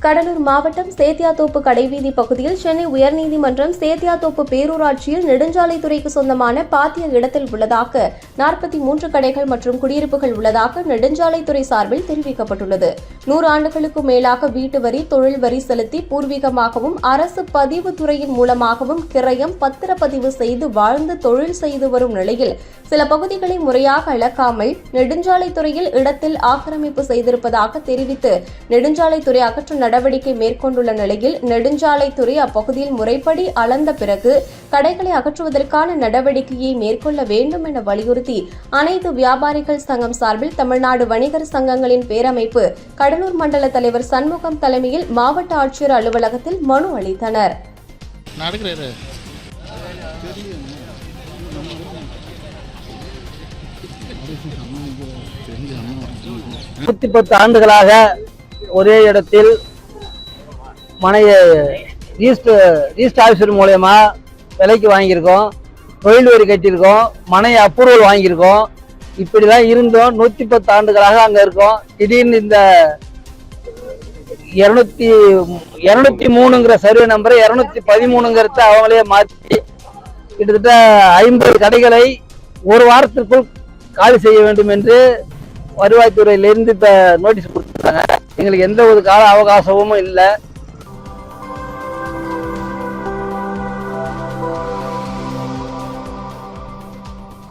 கடலூர் மாவட்டம் சேத்தியாத்தோப்பு கடைவீதி பகுதியில் சென்னை உயர்நீதிமன்றம் சேத்தியாத்தோப்பு பேரூராட்சியில் நெடுஞ்சாலைத்துறைக்கு சொந்தமான பாத்திய இடத்தில் உள்ளதாக 43 கடைகள் மற்றும் குடியிருப்புகள் உள்ளதாக நெடுஞ்சாலைத்துறை சார்பில் தெரிவிக்கப்பட்டுள்ளது. 100 ஆண்டுகளுக்கும் மேலாக வீட்டு வரி, தொழில் வரி செலுத்தி பூர்வீகமாகவும் அரசு பதிவு துறையின் மூலமாகவும் கிரயம் பத்திரப்பதிவு செய்து வாழ்ந்து தொழில் செய்து வரும் நிலையில் சில பகுதிகளை முறையாக அளக்காமல் நெடுஞ்சாலைத்துறையில் இடத்தில் ஆக்கிரமிப்பு செய்திருப்பதாக தெரிவித்து நெடுஞ்சாலைத்துறை அகற்ற நடவடிக்கை மேற்கொண்டுள்ள நிலையில் நெடுஞ்சாலைத்துறை அப்பகுதியில் முறைப்படி அளந்த பிறகு கடைகளை அகற்றுவதற்கான நடவடிக்கையை மேற்கொள்ள வேண்டும் என வலியுறுத்தி அனைத்து வியாபாரிகள் சங்கம் சார்பில் தமிழ்நாடு வணிகர் சங்கங்களின் பேரமைப்பு கடலூர் மண்டல தலைவர் சண்முகம் தலைமையில் மாவட்ட ஆட்சியர் அலுவலகத்தில் மனு அளித்தனர். 110 ஆண்டுகளாக ஒரே இடத்தில் மனையை ஈஸ்ட் ஆஃபீஸர் மூலயமா விலைக்கு வாங்கியிருக்கோம், தொழில் வரி கட்டியிருக்கோம், மனையை அப்ரூவல் வாங்கியிருக்கோம். இப்படிதான் இருந்தோம். 110 ஆண்டுகளாக அங்க இருக்கோம். திடீர்னு இந்த 203ங்கிற சர்வே நம்பரை 213ங்கிறத அவங்களே மாற்றி கிட்டத்தட்ட 50 கடைகளை ஒரு வாரத்திற்குள் காலி செய்ய வேண்டும் என்று வருவாய்த்துறையிலிருந்து இப்ப நோட்டீஸ் கொடுத்துருக்காங்க. எங்களுக்கு எந்த ஒரு கால அவகாசமும் இல்லை.